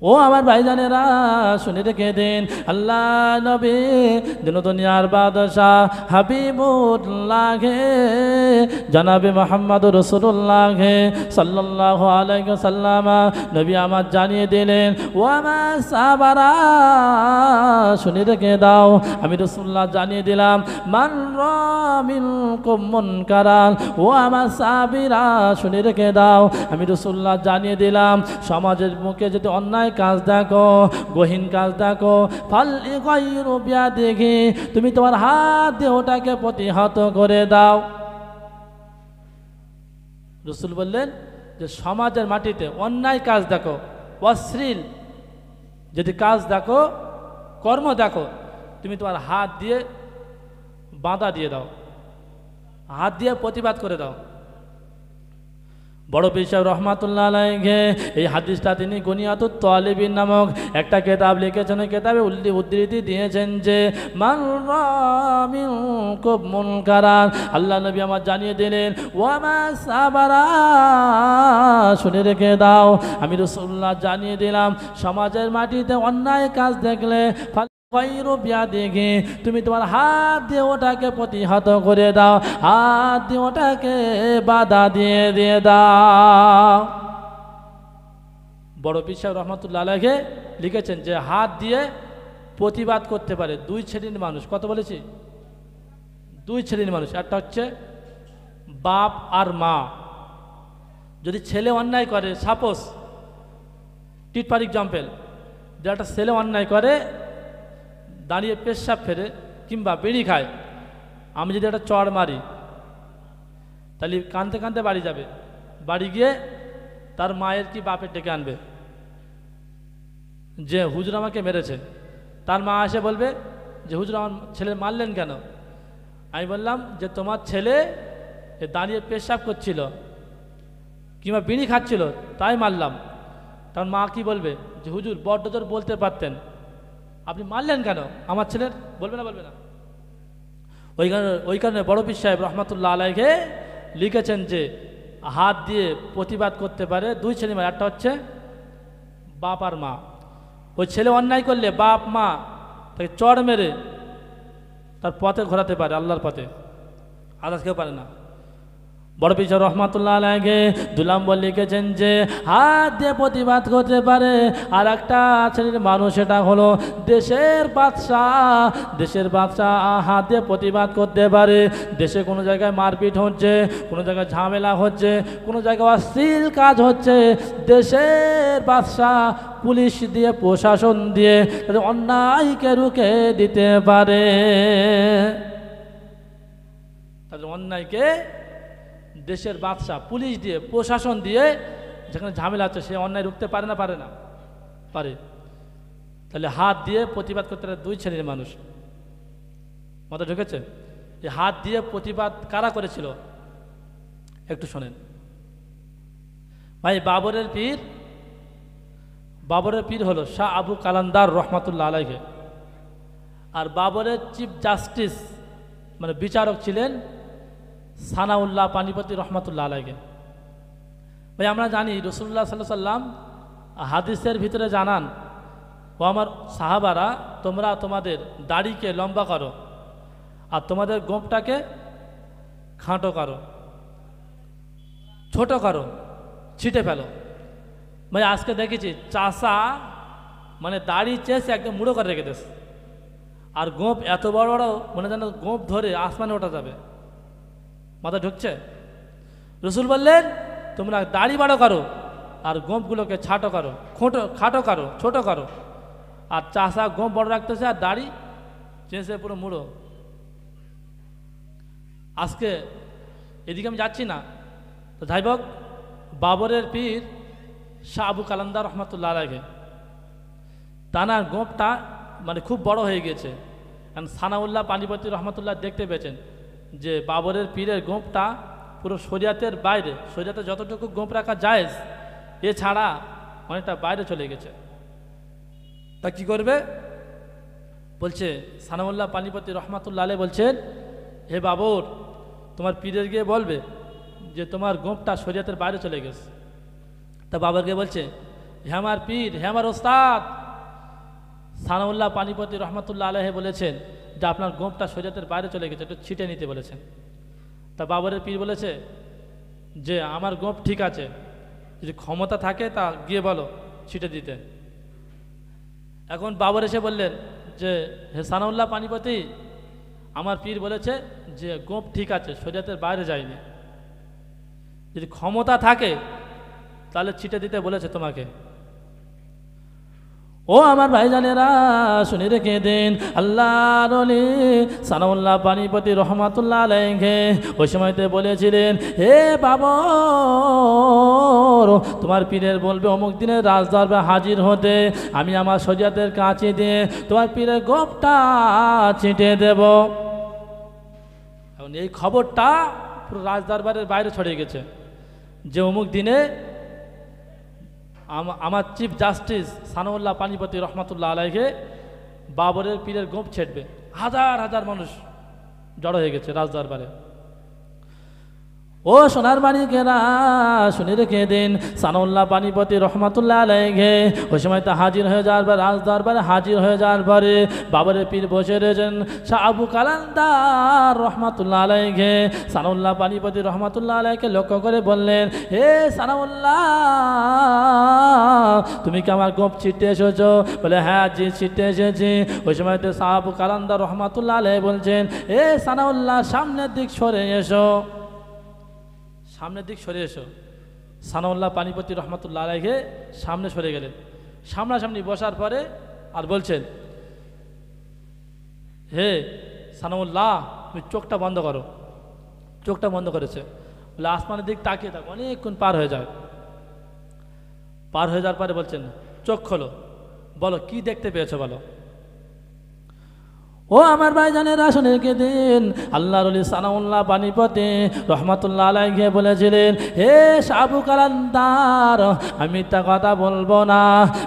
ও আমার ভাইজানেরা শুনে রেখে দিন, আল্লাহ নবী দিন দুনিয়ার বাদশাহ হাবিবুল্লাহ জনাবে মুহাম্মদ রাসূলুল্লাহ সাল্লাল্লাহু আলাইহি ওয়াসাল্লাম নবী আমার জানিয়ে দিলেন, ও আমার সাহাবারা শুনে রেখে দাও, আমি রাসূলুল্লাহ জানিয়ে দিলাম, মান রামিনকুম মুনকারান। ও আমার সাহাবীরা শুনে রেখে দাও, আমি রাসূলুল্লাহ জানিয়ে দিলাম, সমাজের মুখে যদি অন্যায় কাজ দেখো, গহীন কাজ দেখো, দেখি তুমি তোমার হাত দিয়ে ওটাকে প্রতিহত করে দাও। রাসূল বললেন যে সমাজের মাটিতে অন্যায় কাজ দেখো, অশ্লীল যদি কাজ দেখো, কর্ম দেখো, তুমি তোমার হাত দিয়ে বাধা দিয়ে দাও, হাত দিয়ে প্রতিবাদ করে দাও। বড় পীর সাহেব রহমাতুল্লাহ আলাইহি এই হাদিসটা তিনি গুনিয়াতুত তালিবিন নামক একটা কিতাব লিখেছেন। কিতাবে উদ্ধৃতি দিয়েছেন যে মান রামিনকুম মুনকারান, আল্লাহ নবী আমার জানিয়ে দিলেন, ওয়া মা সাবারা শুনে রেখে দাও, আমি রাসূলুল্লাহ জানিয়ে দিলাম, সমাজের মাটিতে অন্যায় কাজ দেখলে দেখে তুমি তোমার হাত দিয়ে ওটাকে প্রতিহত করে দাও, হাত দিয়ে ওটাকে বাধা দিয়ে দিয়ে দাও। বড় পীর সাহেব রহমাতুল্লাহ আলাইহি লিখেছেন যে হাত দিয়ে প্রতিবাদ করতে পারে দুই শ্রেণীর মানুষ। কত বলেছি? দুই শ্রেণীর মানুষ। একটা হচ্ছে বাপ আর মা। যদি ছেলে অন্যায় করে, সাপোজ টিট ফর এক্সাম্পল, যে একটা ছেলে অন্যায় করে, দাঁড়িয়ে পেশাব ফেরে কিংবা বিড়ি খায়, আমি যদি একটা চড় মারি, তাহলে কাঁদতে কাঁদতে বাড়ি যাবে, বাড়ি গিয়ে তার মায়ের কি বাপের ডেকে আনবে যে হুজুর আমাকে মেরেছে। তার মা এসে বলবে যে হুজুর আমার ছেলে মারলেন কেন? আমি বললাম যে তোমার ছেলে দাঁড়িয়ে পেশাব করছিল কিংবা বিড়ি খাচ্ছিল, তাই মারলাম। তার মা কি বলবে যে হুজুর বড্ড জোর বলতে পারতেন, আপনি মারলেন কেন আমার ছেলের? বলবে না? বলবে না। ওই কারণে বড় পীর সাহেব রহমাতুল্লাহ আলাইহি লিখেছেন যে হাত দিয়ে প্রতিবাদ করতে পারে দুই শ্রেণী। একটা হচ্ছে বাপ আর মা। ওই ছেলে অন্যায় করলে বাপ মা তাকে চড় মেরে তার পথে ঘোরাতে পারে, আল্লাহর পথে, আদাস কেউ পারে না। বড় পীর সাহেব রহমাতুল্লাহ আলাইহি 2 নম্বর লিখেছেন যে হাত দিয়ে প্রতিবাদ করতে পারে আর একটা শ্রেণীর মানুষ, এটা হলো দেশের বাদশাহ। দেশের বাদশাহ হাত দিয়ে প্রতিবাদ করতে পারে। দেশে কোনো জায়গায় মারপিট হচ্ছে, কোনো জায়গায় ঝামেলা হচ্ছে, কোনো জায়গায় অশ্লীল কাজ হচ্ছে, দেশের বাদশাহ পুলিশ দিয়ে, প্রশাসন দিয়ে তাদের অন্যায়কে রুখে দিতে পারে। তাদের অন্যায়কে দেশের বাদশাহ পুলিশ দিয়ে, প্রশাসন দিয়ে যেখানে ঝামেলা আছে সে অন্যায় রুখতে পারে না? পারে না? পারে। তাহলে হাত দিয়ে প্রতিবাদ করতে পারে দুই শ্রেণীর মানুষ। মাথা ঢুকেছে? এই হাত দিয়ে প্রতিবাদ কারা করেছিল একটু শোনেন ভাই। বাবরের পীর হলো শাহ আবু কালান্দার রহমাতুল্লাহ আলাইহি। আর বাবরের চিফ জাস্টিস মানে বিচারক ছিলেন সানাউল্লাহ পানিপতি রহমাতুল্লাহ আলাইহি। ভাই আমরা জানি রাসূলুল্লাহ সাল্লাল্লাহু আলাইহি সাল্লাম হাদিসের ভিতরে জানান, ও আমার সাহাবারা তোমরা তোমাদের দাড়িকে লম্বা করো আর তোমাদের গোঁপটাকে খাঁটো করো, ছোট করো, ছিটে ফেলো। ভাই আজকে দেখেছি চাষা মানে দাড়ি চেয়েছে একদম মুড়ো করে রেখে দিস, আর গোঁপ এত বড় বড় মনে যেন গোঁপ ধরে আসমানে ওঠা যাবে। মাথা ঢুকছে? রসুল বললেন তোমরা দাড়ি বড় করো আর গোঁপগুলোকে খাটো করো, ছোট করো। আর চাষা গোঁপ বড় রাখতেছে আর দাড়ি চেঁচে পুরো মুড়ো। আজকে এদিকে আমি যাচ্ছি না তো যাই হোক, বাবরের পীর শাহ আবু কালান্দার রহমাতুল্লাহ আলাইহি তানার গোঁপটা মানে খুব বড় হয়ে গেছে। কারণ সানাউল্লাহ পানিপতি রহমাতুল্লাহ দেখতে পেয়েছেন যে বাবরের পীরের গোঁপটা পুরো শরিয়াতের বাইরে, শরিয়াতে যতটুকু গোঁপ রাখা জায়েজ এছাড়া অনেকটা বাইরে চলে গেছে। তা কি করবে? বলছে সানাউল্লাহ পানিপতি রহমাতুল্লাহ আলাইহি বলছেন, হে বাবর তোমার পীরের গিয়ে বলবে যে তোমার গোঁপটা শরিয়াতের বাইরে চলে গেছে। তা বাবরকে বলছে, হে আমার পীর, হে আমার ওস্তাদ, সানাউল্লাহ পানিপতি রহমতুল্লাহ আলাইহি বলেছেন যে আপনার গোঁপটা শরীয়তের বাইরে চলে গেছে, একটু ছিটে নিতে বলেছেন। তা বাবরের পীর বলেছে যে আমার গোঁপ ঠিক আছে, যদি ক্ষমতা থাকে তা গিয়ে বলো ছিটে দিতে। এখন বাবর এসে বললেন যে হে সানাউল্লাহ পানিপতি, আমার পীর বলেছে যে গোঁপ ঠিক আছে, শরীয়তের বাইরে যায়নি, যদি ক্ষমতা থাকে তাহলে ছিটে দিতে বলেছে তোমাকে। ও আমার ভাইজানেরা, শুনে রেখে দিন, আল্লাহর ওলি সানাউল্লাহ পানিপতি রহমাতুল্লাহ আলাইহি ওই সময়তে বলেছিলেন, হে বাবর, তোমার পীরের বলবে অমুক দিনে রাজদরবারে হাজির হতে, আমি আমার শরীয়তের কাছে দিয়ে তোমার পীরের গোঁপটা ছিটে দেব। এখন এই খবরটা পুরো রাজদরবারের বাইরে ছড়িয়ে গেছে যে অমুক দিনে আমার চিফ জাস্টিস সানাউল্লাহ পানিপতি রহমতুল্লাহ আলাইহি বাবরের পীরের গোঁপ ছেটবে। হাজার হাজার মানুষ জড়ো হয়ে গেছে রাজদরবারে। ও সোনার মানিকেরা, শুনে রেখে দিন, সানাউল্লাহ পানিপতি রহমতুল্লাহ আলাইহি ওই সময় তো হাজির হয়ে যাওয়ার পর রাজদরবারে হাজির হয়ে যাওয়ার পরে বাবরের পীর বসে রয়েছেন শাহ আবু কালান্দার রহমতুল্লাহ আলাইহি। সানাউল্লাহ পানিপতি রহমতুল্লাহ আলাইহিকে লক্ষ্য করে বললেন, হে সানাউল্লাহ, তুমি কি আমার গোঁপ ছিটতে এসেছো? বলে, হ্যাঁ জি ছিটতে এসেছি। ওই সময় তো শাহ আবু কালান্দার রহমতুল্লাহ আলাইহি বলছেন, হে সানাউল্লাহ, সামনের দিক সরে এসো, সামনের দিক সরে এসো। সানাউল্লাহ পানিপতি রহমতুল্লাহ আলাইহি সামনে সরে গেলেন। সামনাসামনি বসার পরে আর বলছেন, হে সানাউল্লাহ, তুমি চোখটা বন্ধ করো। চোখটা বন্ধ করেছে। বলে, আসমানের দিক তাকিয়ে থাকো, অনেকক্ষণ পার হয়ে যায়। পার হয়ে যাওয়ার পরে বলছেন, চোখ খোলো, বলো কি দেখতে পেয়েছো বলো। ও আমার ভাইজানেরা, শুনে রেখে দিন, আল্লাহর ওলি সানাউল্লাহ পানিপতি রহমতুল্লাহ আলাইহি বলেছিলেন, হে শাহ আবু কালান্দার, আমি মিথ্যা কথা বলবো না,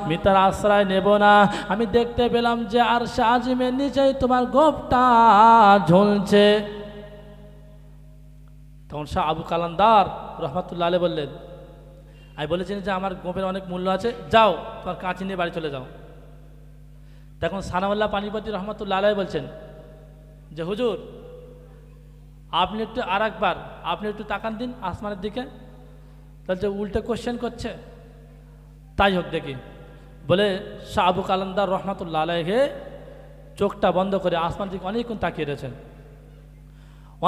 মিথ্যার আশ্রয় নেব না। আমি দেখতে পেলাম যে আরশে আজিমের নিচেই তোমার গোঁপটা ঝুলছে। তখন শাহ আবু কালান্দার রহমতুল্লাহ আলাইহি বললেন, আমি বলেছেন যে আমার গোঁপের অনেক মূল্য আছে, যাও তোমার কাঁচি নিয়ে বাড়ি চলে যাও। তখন সানাউল্লাহ পানিপতি রহমতুল্লাহ আলাইহি বলছেন যে হুজুর, আপনি একটু আর একবার আপনি একটু তাকান দিন আসমানের দিকে। তাহলে যে উল্টে কোশ্চেন করছে, তাই হোক দেখি। বলে শাহ আবু কালান্দার রহমতুল্লাহ আলাইহি চোখটা বন্ধ করে আসমানের দিকে অনেকক্ষণ তাকিয়ে রয়েছেন।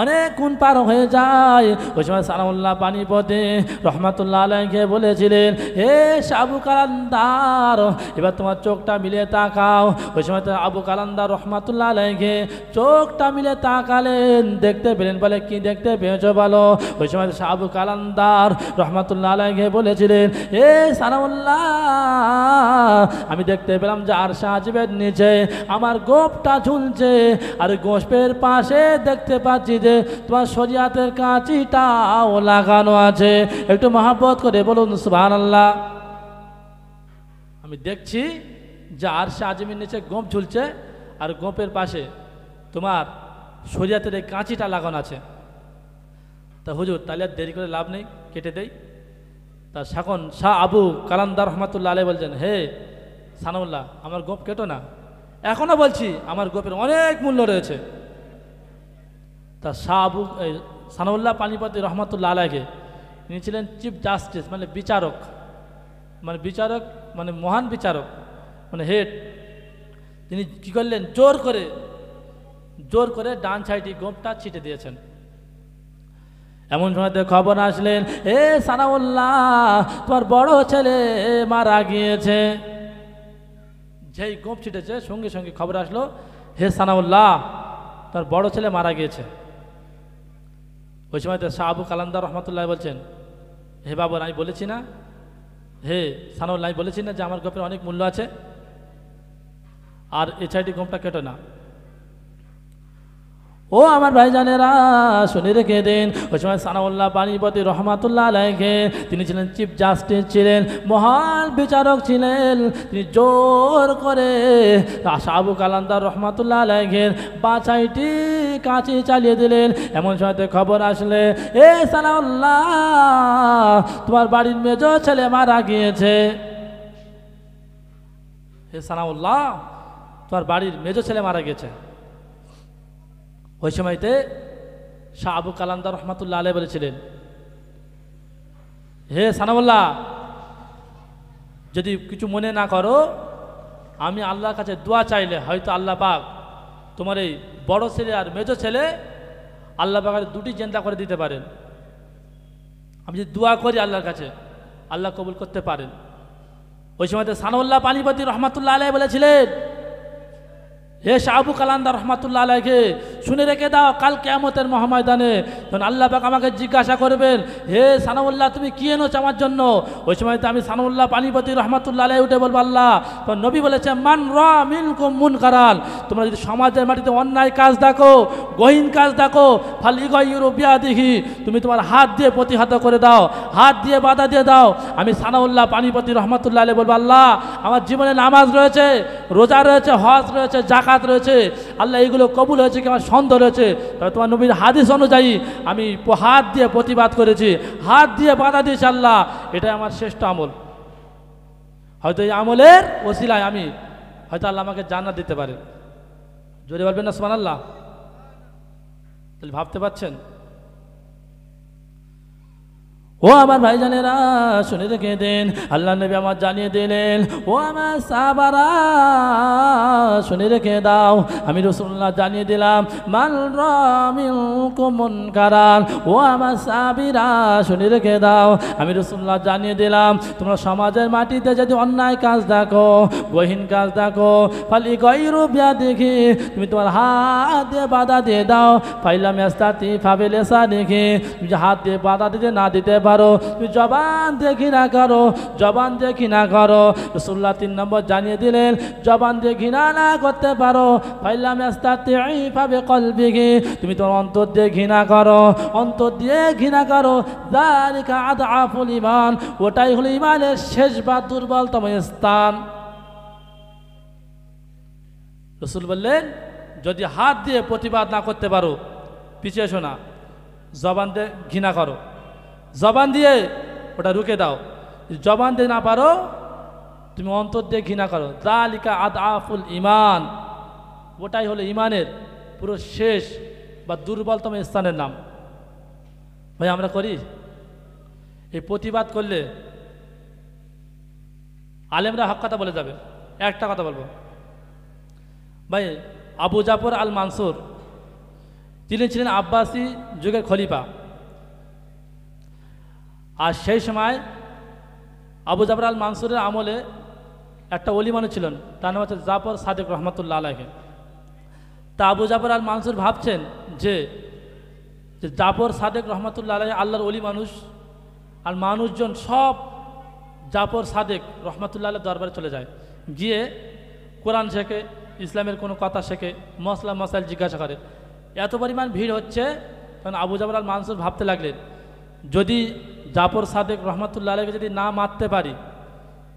অনেকক্ষণ পার হয়ে যায়। ওই সময় সানাউল্লাহ পানিপতি রহমতুল্লাহ আলাইহি বলেছিলেন, হে শাহ আবু কালান্দার, এবার তোমার চোখটা মিলে তাকাও। ওই সময় তো আবু কালান্দার রহমতুল্লাহ আলাইহি চোখটা মিলে তাকালেন, দেখতে পেলেন। বলে, কি দেখতে পেয়েছো বলো। ওই সময় শাহ আবু কালান্দার রহমতুল্লাহ আলাইহি বলেছিলেন, হে সানাউল্লাহ, আমি দেখতে পেলাম যে আরশে আজিমের নিচে আমার গোঁপটা ঝুলছে, আর গোঁপের পাশে দেখতে পাচ্ছি যে তোমার শরিয়াতের কাঁচিটাও লাগানো আছে। একটু মহব্বত করে বলুন সুবহানাল্লাহ। আমি দেখছি যে আরশে আজিমের নিচে গোঁপ ঝুলছে, আর গোঁপের পাশে তোমার শরিয়াতের এই কাঁচিটা লাগানো আছে। তা হুজুর, তাহলে আর দেরি করে লাভ নেই, কেটে দেই। তা এখন শাহ আবু কালান্দার রহমতুল্লাহ আলাইহি বলছেন, হে সানাউল্লাহ, আমার গোঁপ কেটো না, এখনও বলছি আমার গোঁপের অনেক মূল্য রয়েছে। তা শাহ আবু সানাউল্লাহ পানিপতি রহমতুল্লাহ আলাইহি ইনি ছিলেন চিফ জাস্টিস, মানে বিচারক, মানে মহান বিচারক, মানে হেড। তিনি কী করলেন, জোর করে ডান সাইডে গোঁপটা ছিটে দিয়েছেন। এমন সময়তে খবর আসলেন, এ সানাউল্লাহ, তোমার বড় ছেলে মারা গিয়েছে। যেই গোঁপ ছিটেছে সঙ্গে সঙ্গে খবর আসলো, হে সানাউল্লাহ, তার বড় ছেলে মারা গিয়েছে। ওই সময় তো শাহ আবু কালান্দার রহমতুল্লাহ বলছেন, হে বাবর, আমি বলেছি না, হে সানাউল্লাহ, আমি বলেছি না যে আমার গোঁপের অনেক মূল্য আছে, আর এ সাইডে গোঁপটা কেটো না। ও আমার ভাইজানেরা, শুনে রেখে দিন, ওই সময় সানাউল্লাহ পানিপতি রহমাতুল্লাহ আলাইহি তিনি ছিলেন চিফ জাস্টিস, ছিলেন মহান বিচারক ছিলেন। তিনি জোর করে শাহ আবু কালান্দার রহমাতুল্লাহ আলাইহির বাছাইটি কাঁচি চালিয়ে দিলেন। এমন সময়তে খবর আসলে, এ সানাউল্লাহ, তোমার বাড়ির মেজো ছেলে মারা গিয়েছে। হে সানাউল্লাহ, তোমার বাড়ির মেজো ছেলে মারা গেছে। ওই সময়তে শাহ আবু কালান্দার রহমাতুল্লাহ আলাইহি বলেছিলেন, হে সানাউল্লাহ, যদি কিছু মনে না করো, আমি আল্লাহর কাছে দোয়া চাইলে হয়তো আল্লাহ পাক তোমার এই বড় ছেলে আর মেজো ছেলে আল্লাহ পাকের দুটি জিন্দা করে দিতে পারেন। আমি যদি দোয়া করি আল্লাহর কাছে, আল্লাহ কবুল করতে পারেন। ওই সময়তে সানাউল্লাহ পানিপতি রহমাতুল্লাহ আলাইহি বলেছিলেন, হে শাহ আবু কালান্দার রহমাতুল্লাহ আলাইহি, শুনে রেখে দাও, কাল কিয়ামতের মহাময়দানে যখন আল্লাহ পাক আমাকে জিজ্ঞাসা করবেন, হে সানাউল্লাহ তুমি কি এনেছো আমার জন্য, ওই সময়তে আমি সানাউল্লাহ পানিপতি রহমাতুল্লাহ আলাইহি উঠে বলবো, আল্লাহ তোমার নবী বলেছে, মান রা মিনকুম মুনকারান, তোমরা যদি সমাজের মাটিতে অন্যায় কাজ দেখো, গহীন কাজ দেখো, ফালিগাইয়িরু বিয়াদিহি, তুমি তোমার হাত দিয়ে প্রতিহত করে দাও, হাত দিয়ে বাধা দিয়ে দাও। আমি সানাউল্লাহ পানিপতি রহমাতুল্লাহ আলাইহি বলবো, আল্লাহ আমার জীবনে নামাজ রয়েছে, রোজা রয়েছে, হজ রয়েছে, জাকাত রয়েছে, আল্লাহ এগুলো কবুল হয়েছে কি আমার সন্দেহ রয়েছে, তবে তোমার নবীর হাদিস অনুযায়ী আমি হাত দিয়ে প্রতিবাদ করেছি, হাত দিয়ে বাধা দিয়েছি, আল্লাহ এটাই আমার শ্রেষ্ঠ আমল। হয়তো এই আমলের ওসিলায় আমি হয়তো আল্লাহ আমাকে জান্নাত দিতে পারে। জোরে বলবেন না সুবহানাল্লাহ? তাহলে ভাবতে পারছেন? ও আমার ভাইজানেরা, শুনে রেখে দেন, আল্লাহ নবী আমার জানিয়ে দিলেন, ও আমার সাহাবারা শুনে রেখে দাও, আমি রাসূলুল্লাহ জানিয়ে দিলাম, মান রামিনকুম মুনকারান, ও আমার সাহাবীরা শুনে রেখে দাও, আমি রাসূলুল্লাহ জানিয়ে দিলাম, তোমরা সমাজের মাটিতে যদি অন্যায় কাজ দেখো, গহীন কাজ দেখো, ফালিগাইয়িরু বিয়াদিহি, তুমি তোমার হাত দিয়ে বাধা দিয়ে দাও, ফাইলাম ইয়াস্তাতি ফাবিলিসানিহি, তুমি হাত দিয়ে বাধা দিতে না দিতে পারো, তুমি জবান দেখি না করো, জবান দেখি না করো। রাসূলুল্লাহ 3 নম্বর জানিয়ে দিলেন, জবান দিয়ে ঘৃণা না করতে পারো, ফাইলাম ইয়াস্তাতি ফাবিকলবিহি, তুমি তোমার অন্তর দিয়ে ঘৃণা করো, অন্তর দিয়ে ঘৃণা করো, যালিকা আদআফুল ঈমান, ওটাই হলো ঈমানের শেষ বা দুর্বলতম স্থান। রাসূল বললেন, যদি হাত দিয়ে প্রতিবাদ না করতে পারো, পিছিয়ে এসো না, জবান দিয়ে ঘৃণা করো, জবান দিয়ে ওটা রুখে দাও। জবান দিয়ে না পারো, তুমি অন্তর দিয়ে ঘৃণা করো, যালিকা আদআফুল ঈমান, ওটাই হলো ঈমানের পুরো শেষ বা দুর্বলতম স্থানের নাম। ভাই আমরা করি? এই প্রতিবাদ করলে আলেমরা হক কথা বলে যাবে। একটা কথা বলবো ভাই, আবু জাফর আল মানসুর তিনি ছিলেন আব্বাসী যুগের খলিফা। আর সেই সময় আবু জাফর আল মানসুরের আমলে একটা ওলি মানুষ ছিলেন, তার নাম হচ্ছে জাফর সাদেক রহমাতুল্লাহ আলাইহি। তা আবু জাফর আল মানসুর ভাবছেন যে জাফর সাদেক রহমাতুল্লাহ আলাইহি আল্লাহর ওলি মানুষ, আর মানুষজন সব জাফর সাদেক রহমাতুল্লাহ আলাইহির দরবারে চলে যায়, গিয়ে কোরআন শেখে, ইসলামের কোনো কথা শেখে, মসলা মশাইল জিজ্ঞাসা করে। এত পরিমাণ ভিড় হচ্ছে, তখন আবু জাফর আল মানসুর ভাবতে লাগলেন, যদি জাফর সাদেক রহমাতুল্লাহ আলাইহিকে যদি না মারতে পারি,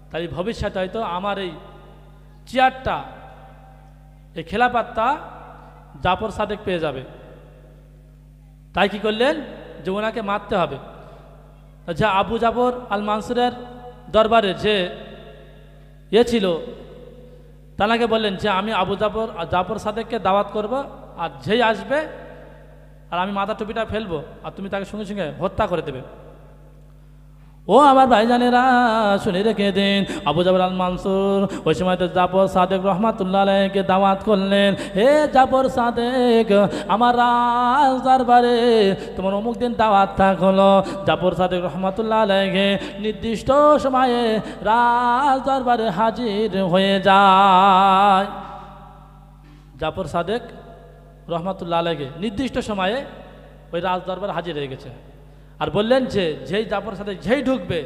তাহলে ভবিষ্যতে হয়তো আমার এই চেয়ারটা, এই খেলাফতটা জাফর সাদেক পেয়ে যাবে। তাই কি করলেন, যে ওনাকে মারতে হবে। যে আবু জাফর আল মানসুরের দরবারে যে ছিল, তাকে বললেন যে আমি আবু জাফর সাদেককে দাওয়াত করব, আর যেই আসবে আর আমি মাথা টুপিটা ফেলবো, আর তুমি তাকে সঙ্গে সঙ্গে হত্যা করে দেবে। ও আমার ভাইজানেরা শুনে রেখে দিন, আবু জাফর আল মানসুর ওই সময় তো জাফর সাদেক রহমাতুল্লাহ আলাইহিকে দাওয়াত করলেন, হে জাফর সাদেক, আমার রাজ দরবারে তোমার অমুক দিন দাওয়াত থাকলো। জাফর সাদেক রহমাতুল্লাহ আলাইহি নির্দিষ্ট সময়ে রাজ দরবারে হাজির হয়ে যায়। জাফর সাদেক রহমাতুল্লাহ আলাইহি নির্দিষ্ট সময়ে ওই রাজ দরবারে হাজির হয়ে গেছে, আর বললেন যে যেই জাফর সাদেক যেই ঢুকবে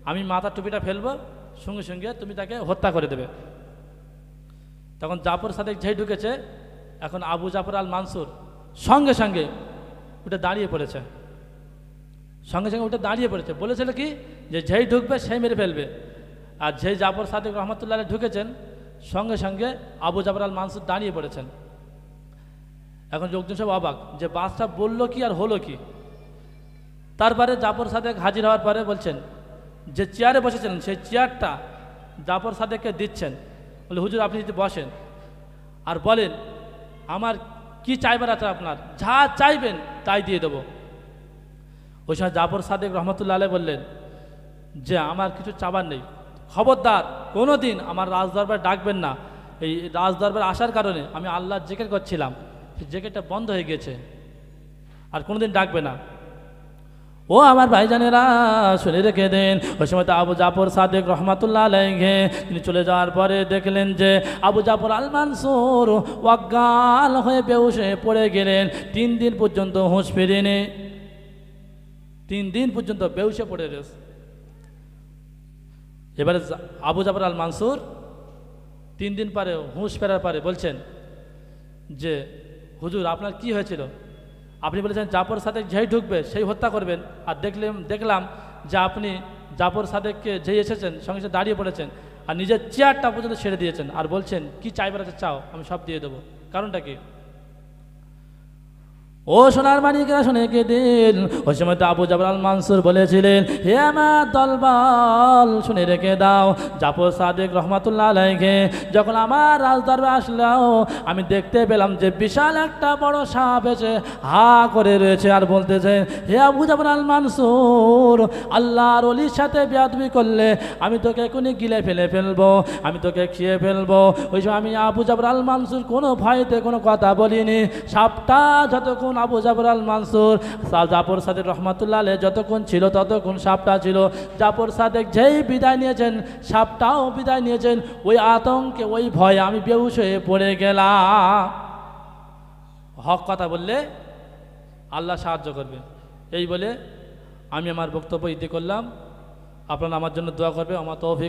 আমি মাথার টুপিটা ফেলবো, সঙ্গে সঙ্গে তুমি তাকে হত্যা করে দেবে। তখন জাফর সাদেক যেই ঢুকেছে, এখন আবু জাফর আল মানসুর সঙ্গে সঙ্গে উঠে দাঁড়িয়ে পড়েছে, সঙ্গে সঙ্গে উঠে দাঁড়িয়ে পড়েছে। বলেছিল কি যে যেই ঢুকবে সেই মেরে ফেলবে, আর যেই জাফর সাদেক রহমাতুল্লাহ আলাইহি ঢুকেছেন, সঙ্গে সঙ্গে আবু জাফর আল মানসুর দাঁড়িয়ে পড়েছেন। এখন লোকজন সব অবাক যে বাদশা বললো কি আর হলো কি। তারপরে জাফর সাদেক হাজির হওয়ার পরে বলছেন যে চেয়ারে বসেছিলেন সেই চেয়ারটা জাফর সাদেককে দিচ্ছেন, বলে হুজুর আপনি যদি বসেন আর বলেন আমার কি চাইবার আছে, আপনার যা চাইবেন তাই দিয়ে দেবো। ওই সময় জাফর সাদেক রহমতুল্লাহ আলাইহি বললেন যে আমার কিছু চাবার নেই, খবরদার কোনো দিন আমার রাজদরবার ডাকবেন না। এই রাজদরবার আসার কারণে আমি আল্লাহর জিকির করছিলাম, সেই জিকিরটা বন্ধ হয়ে গেছে, আর কোনো দিন ডাকবে না। ও আমার ভাইজানেরা শুনে রেখে দেন, ওই সময় তো আবু জাফর সাদেক রহমাতুল্লাহ আলাইহি তিনি চলে যাওয়ার পরে দেখলেন যে আবু জাফর আল মানসুর অজ্ঞান হয়ে বেহুশ হয়ে পড়ে গেলেন। 3 দিন পর্যন্ত হুঁশ ফেরেনি, 3 দিন পর্যন্ত বেহুশে পড়ে রয়েছে। এবারে আবু জাফর আল মানসুর 3 দিন পরে হুঁশ ফেরার পরে বলছেন যে হুজুর আপনার কি হয়েছিল? আপনি বলেছেন জাফর সাদেক যেই ঢুকবে সেই হত্যা করবেন, আর দেখলাম যে আপনি জাফর সাদেককে যেই এসেছেন সঙ্গে সঙ্গে দাঁড়িয়ে পড়েছেন আর নিজের চেয়ারটা পর্যন্ত ছেড়ে দিয়েছেন, আর বলছেন কি চাইবার আছে চাও, আমি সব দিয়ে দেবো। কারণটা কি? ও সোনার মানিকেরা শুনে কে দিন, ওই সময় তো আবু জাফর আল মানসুর বলেছিলেন হে আমার দলবল শুনে রেখে দাও, জাফর সাদেক রহমাতুল্লাহ আলাইহি যখন আমার রাজদরবারে আসলো আমি দেখতে পেলাম যে বিশাল একটা বড় সাপ এসে হা করে রয়েছে আর বলতেছে হে আবু জাফর আল মানসুর, আল্লাহর ওলির সাথে বেয়াদবি করলে আমি তোকে এখনই গিলে ফেলবো, আমি তোকে খেয়ে ফেলবো। ওই সময় আমি আবু জাফর আল মানসুর কোনো ভয়তে কোনো কথা বলিনি। সাপটা যতক্ষণ আবু জাফর আল মানসুর জাফর সাদেক রহমাতুল্লাহ আলাইহি যতক্ষণ ছিল ততক্ষণ সাপটা ছিল। জাফর সাদেক যেই বিদায় নিয়েছেন সাপটাও বিদায় নিয়েছেন। ওই আতঙ্কে ওই ভয়ে আমি বেহুশ হয়ে পড়ে গেলাম। হক কথা বললে আল্লাহ সাহায্য করবে, এই বলে আমি আমার বক্তব্য ইতি করলাম। আপনারা আমার জন্য দোয়া করবে। আমার তৌফিক